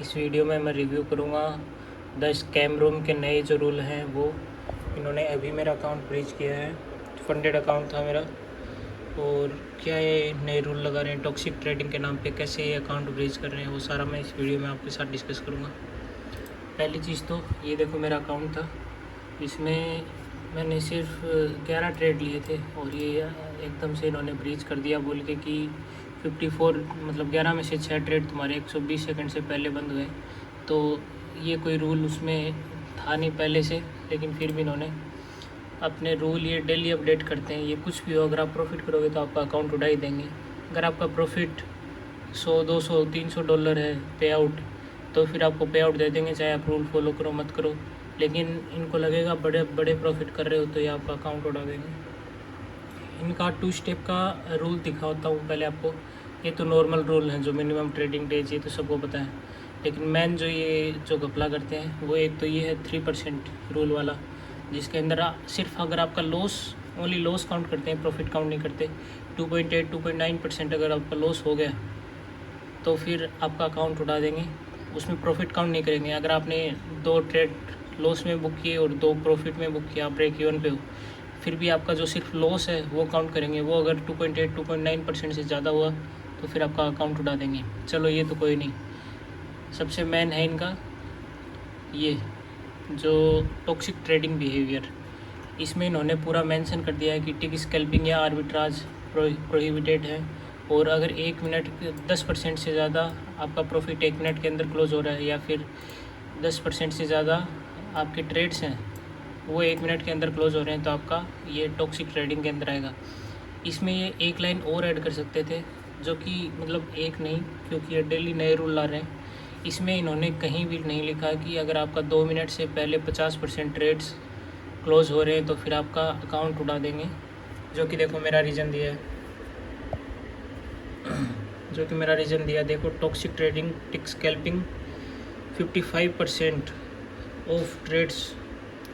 इस वीडियो में मैं रिव्यू करूँगा द स्कैम रूम के नए जो रूल हैं वो। इन्होंने अभी मेरा अकाउंट ब्रीच किया है, फंडेड अकाउंट था मेरा, और क्या ये नए रूल लगा रहे हैं टॉक्सिक ट्रेडिंग के नाम पे, कैसे ये अकाउंट ब्रीच कर रहे हैं, वो सारा मैं इस वीडियो में आपके साथ डिस्कस करूँगा। पहली चीज़ तो ये देखो, मेरा अकाउंट था, इसमें मैंने सिर्फ 11 ट्रेड लिए थे और ये एकदम से इन्होंने ब्रीच कर दिया बोल के कि 54 मतलब 11 में से 6 ट्रेड तुम्हारे 120 सेकंड से पहले बंद हुए। तो ये कोई रूल उसमें था नहीं पहले से, लेकिन फिर भी इन्होंने अपने रूल ये डेली अपडेट करते हैं। ये कुछ भी हो, अगर आप प्रॉफिट करोगे तो आपका अकाउंट उड़ा ही देंगे। अगर आपका प्रॉफिट 100, 200, 300 डॉलर है पे आउट, तो फिर आपको पे आउट दे देंगे, चाहे आप रूल फॉलो करो मत करो। लेकिन इनको लगेगा बड़े बड़े प्रॉफिट कर रहे हो तो ये आपका अकाउंट उड़ा देंगे। इनका 2 स्टेप का रूल दिखाता हूँ पहले आपको। ये तो नॉर्मल रूल हैं जो मिनिमम ट्रेडिंग डेज, ये तो सबको पता है। लेकिन मैन जो घपला करते हैं वो एक तो ये है 3% रूल वाला, जिसके अंदर सिर्फ अगर आपका लॉस, ओनली लॉस काउंट करते हैं, प्रॉफिट काउंट नहीं करते। 2.8 2.9% अगर आपका लॉस हो गया तो फिर आपका अकाउंट उड़ा देंगे, उसमें प्रॉफिट काउंट नहीं करेंगे। अगर आपने 2 ट्रेड लॉस में बुक किए और 2 प्रॉफिट में बुक किया, ब्रेक इवन पे हो, फिर भी आपका जो सिर्फ लॉस है वो काउंट करेंगे। वो अगर 2.8 2.9% से ज़्यादा हुआ तो फिर आपका अकाउंट उड़ा देंगे। चलो ये तो कोई नहीं, सबसे मेन है इनका ये जो टॉक्सिक ट्रेडिंग बिहेवियर। इसमें इन्होंने पूरा मेंशन कर दिया है कि टिक स्कैल्पिंग या आर्बिट्राज प्रोहिबिटेड है, और अगर 1 मिनट 10% से ज़्यादा आपका प्रॉफिट 1 मिनट के अंदर क्लोज हो रहा है, या फिर 10% से ज़्यादा आपके ट्रेड्स हैं वो 1 मिनट के अंदर क्लोज हो रहे हैं, तो आपका ये टॉक्सिक ट्रेडिंग के अंदर आएगा। इसमें ये एक लाइन और ऐड कर सकते थे, जो कि मतलब एक नहीं, क्योंकि ये डेली नए रूल ला रहे हैं। इसमें इन्होंने कहीं भी नहीं लिखा कि अगर आपका 2 मिनट से पहले 50% ट्रेड्स क्लोज हो रहे हैं तो फिर आपका अकाउंट उड़ा देंगे। जो कि देखो मेरा रीज़न दिया है, देखो, toxic trading tick scalping 55% of trades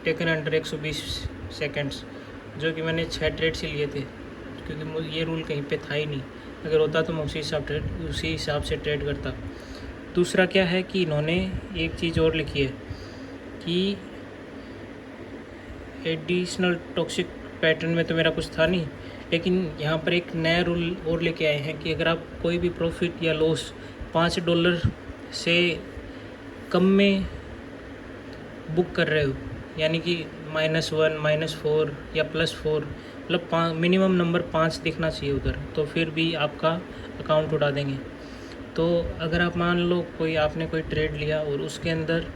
taken under 120 seconds, जो कि मैंने 6 ट्रेड से लिए थे, क्योंकि मुझे ये रूल कहीं पे था ही नहीं। अगर होता तो मैं उसी हिसाब से ट्रेड करता। दूसरा क्या है कि इन्होंने एक चीज़ और लिखी है कि एडिशनल टॉक्सिक पैटर्न में तो मेरा कुछ था नहीं, लेकिन यहाँ पर एक नया रूल और लेके आए हैं कि अगर आप कोई भी प्रॉफिट या लॉस $5 से कम में बुक कर रहे हो, यानी कि -1, -4 या +4, मतलब मिनिमम नंबर 5 दिखना चाहिए उधर, तो फिर भी आपका अकाउंट उड़ा देंगे। तो अगर आप मान लो आपने कोई ट्रेड लिया और उसके अंदर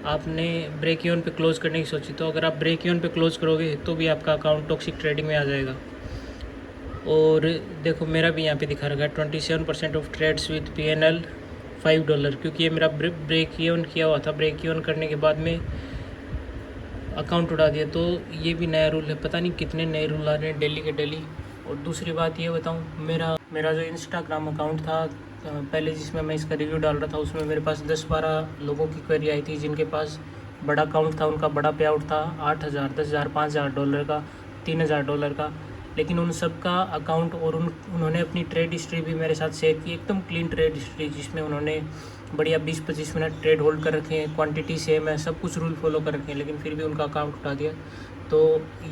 आपने ब्रेक इवन पे क्लोज़ करने की सोची, तो अगर आप ब्रेक इवन पे क्लोज़ करोगे तो भी आपका अकाउंट टॉक्सिक ट्रेडिंग में आ जाएगा। और देखो मेरा भी यहाँ पे दिखा रखा है 27% ऑफ ट्रेड्स विद PNL $5, क्योंकि ये मेरा ब्रेक इवन किया हुआ था। ब्रेक इवन करने के बाद में अकाउंट उड़ा दिया। तो ये भी नया रूल है, पता नहीं कितने नए रूल आ रहे हैं डेली के डेली। और दूसरी बात ये बताऊँ, मेरा जो इंस्टाग्राम अकाउंट था पहले, जिसमें मैं इसका रिव्यू डाल रहा था, उसमें मेरे पास 10-12 लोगों की क्वेरी आई थी जिनके पास बड़ा अकाउंट था, उनका बड़ा पे आउट था 8,000, 10,000, $5,000 का, $3,000 का। लेकिन उन सब का अकाउंट और उन्होंने अपनी ट्रेड हिस्ट्री भी मेरे साथ शेयर की, एकदम क्लीन ट्रेड हिस्ट्री, जिसमें उन्होंने बढ़िया 20-25 मिनट ट्रेड होल्ड कर रखे हैं, क्वांटिटी सेम है, सब कुछ रूल फॉलो कर रखे हैं, लेकिन फिर भी उनका अकाउंट उठा दिया। तो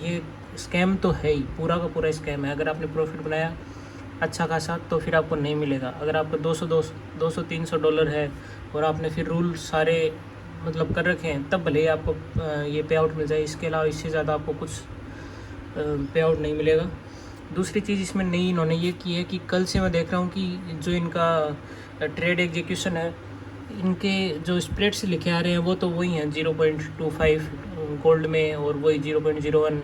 ये स्कैम तो है ही, पूरा का पूरा स्कैम है। अगर आपने प्रॉफिट बनाया अच्छा खासा तो फिर आपको नहीं मिलेगा। अगर आपका 200-300 डॉलर है और आपने फिर रूल सारे मतलब कर रखे हैं, तब भले ही आपको ये पे आउट मिल जाए। इसके अलावा इससे ज़्यादा आपको कुछ पे आउट नहीं मिलेगा। दूसरी चीज़ इसमें नई इन्होंने ये की है कि कल से मैं देख रहा हूँ कि जो इनका ट्रेड एग्जीक्यूशन है, इनके जो स्प्रेड्स लिखे आ रहे हैं वो तो वही हैं 0.25 गोल्ड में और वही 0.01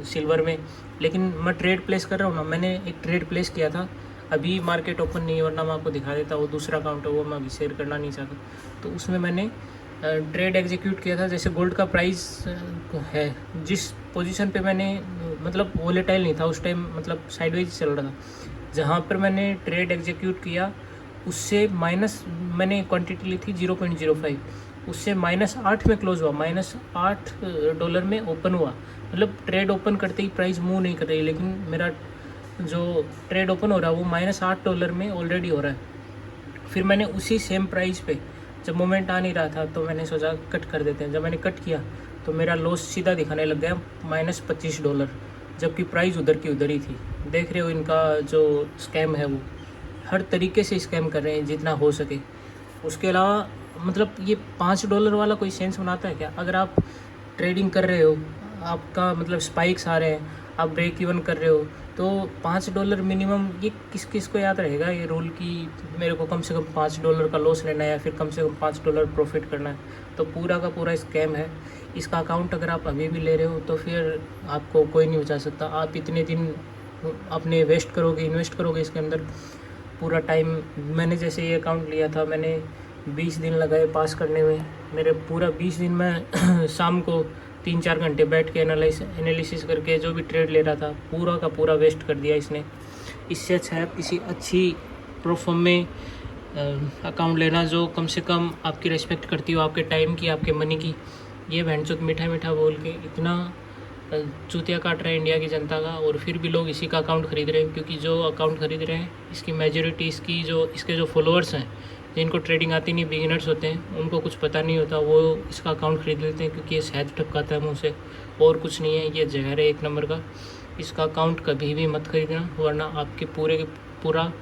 सिल्वर में। लेकिन मैं ट्रेड प्लेस कर रहा हूँ ना, मैंने एक ट्रेड प्लेस किया था, अभी मार्केट ओपन नहीं है, वरना मैं आपको दिखा देता। वो दूसरा अकाउंट है, वो मैं अभी शेयर करना नहीं चाहता। तो उसमें मैंने ट्रेड एग्जीक्यूट किया था। जैसे गोल्ड का प्राइस है, जिस पोजीशन पे मैंने मतलब वोलेटाइल नहीं था उस टाइम, मतलब साइडवेज चल रहा था, जहाँ पर मैंने ट्रेड एग्जीक्यूट किया उससे माइनस, मैंने क्वांटिटी ली थी 0.05, उससे -8 में क्लोज हुआ, -$8 में ओपन हुआ। मतलब ट्रेड ओपन करते ही प्राइस मूव नहीं कर रही, लेकिन मेरा जो ट्रेड ओपन हो रहा है वो -$8 में ऑलरेडी हो रहा है। फिर मैंने उसी सेम प्राइस पे जब मोमेंट आ नहीं रहा था तो मैंने सोचा कट कर देते हैं। जब मैंने कट किया तो मेरा लॉस सीधा दिखाने लग गया -$25, जबकि प्राइस उधर की उधर ही थी। देख रहे हो इनका जो स्कैम है वो हर तरीके से स्कैम कर रहे हैं जितना हो सके। उसके अलावा मतलब ये $5 वाला कोई सेंस बनाता है क्या? अगर आप ट्रेडिंग कर रहे हो, आपका मतलब स्पाइक्स आ रहे हैं, आप ब्रेक इवन कर रहे हो, तो $5 मिनिमम, ये किस किस को याद रहेगा ये रूल कि मेरे को कम से कम $5 का लॉस लेना है या फिर कम से कम $5 प्रॉफिट करना है? तो पूरा का पूरा स्कैम है। इसका अकाउंट अगर आप अभी भी ले रहे हो तो फिर आपको कोई नहीं बचा सकता। आप इतने दिन अपने वेस्ट करोगे, इन्वेस्ट करोगे इसके अंदर पूरा टाइम। मैंने जैसे ये अकाउंट लिया था, मैंने 20 दिन लगाए पास करने में। मेरे पूरा 20 दिन मैं शाम को 3-4 घंटे बैठ के एनालिसिस करके जो भी ट्रेड ले रहा था पूरा का पूरा वेस्ट कर दिया इसने। इससे अच्छा है आप किसी अच्छी प्रोफर्म में अकाउंट लेना जो कम से कम आपकी रिस्पेक्ट करती हो, आपके टाइम की, आपके मनी की। ये भैंचोद मीठा मीठा बोल के इतना चूतिया काट रहा है इंडिया की जनता का, और फिर भी लोग इसी का अकाउंट ख़रीद रहे हैं। क्योंकि जो अकाउंट ख़रीद रहे हैं इसकी मेजॉरिटी इसके जो फॉलोअर्स हैं, जिनको ट्रेडिंग आती नहीं, बिगिनर्स होते हैं, उनको कुछ पता नहीं होता, वो इसका अकाउंट ख़रीद लेते हैं क्योंकि ये शहद टपकाता है मुँह से, और कुछ नहीं है। ये जहर है 1 नंबर का। इसका अकाउंट कभी भी मत खरीदना, वरना आपके पूरा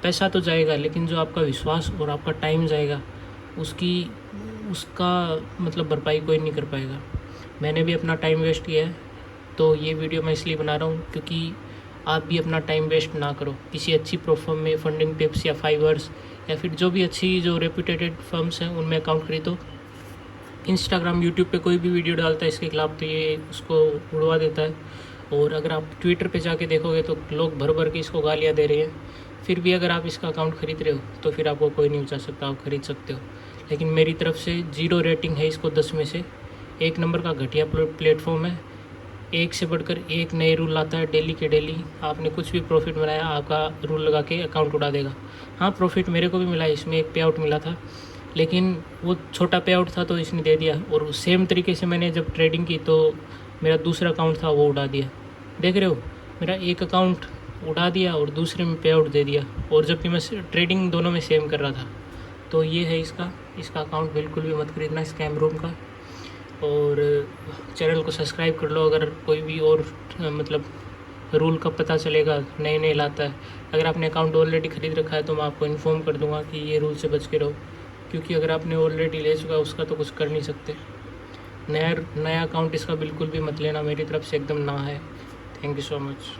पैसा तो जाएगा, लेकिन जो आपका विश्वास और आपका टाइम जाएगा उसका मतलब भरपाई कोई नहीं कर पाएगा। मैंने भी अपना टाइम वेस्ट किया है, तो ये वीडियो मैं इसलिए बना रहा हूँ क्योंकि आप भी अपना टाइम वेस्ट ना करो। किसी अच्छी प्रोफर्म में, फंडिंग टिप्स या फाइवर्स या फिर जो भी अच्छी जो रेप्यूटेड फर्म्स हैं उनमें अकाउंट खरीदो। इंस्टाग्राम, यूट्यूब पे कोई भी वीडियो डालता है इसके खिलाफ तो ये उसको उड़वा देता है। और अगर आप ट्विटर पे जाके देखोगे तो लोग भर भर के इसको गालियाँ दे रहे हैं। फिर भी अगर आप इसका अकाउंट ख़रीद रहे हो तो फिर आपको कोई नहीं बचा सकता, आप खरीद सकते हो। लेकिन मेरी तरफ से 0 रेटिंग है इसको 10 में से। 1 नंबर का घटिया प्लेटफॉर्म है। एक से बढ़कर एक नए रूल आता है डेली के डेली। आपने कुछ भी प्रॉफिट बनाया, आपका रूल लगा के अकाउंट उड़ा देगा। हाँ, प्रॉफिट मेरे को भी मिला, इसमें एक पे आउट मिला था, लेकिन वो छोटा पे आउट था तो इसने दे दिया। और सेम तरीके से मैंने जब ट्रेडिंग की तो मेरा दूसरा अकाउंट था वो उड़ा दिया। देख रहे हो, मेरा एक अकाउंट उड़ा दिया और दूसरे में पे आउट दे दिया, और जबकि मैं ट्रेडिंग दोनों में सेम कर रहा था। तो ये है इसका अकाउंट बिल्कुल भी मत खरीदना स्कैम रूम का। और चैनल को सब्सक्राइब कर लो अगर कोई भी और मतलब रूल का पता चलेगा, नए लाता है। अगर आपने अकाउंट ऑलरेडी ख़रीद रखा है तो मैं आपको इन्फॉर्म कर दूंगा कि ये रूल से बच के रहो, क्योंकि अगर आपने ऑलरेडी ले चुका उसका तो कुछ कर नहीं सकते। नया अकाउंट इसका बिल्कुल भी मत लेना, मेरी तरफ से एकदम ना है। Thank you so much.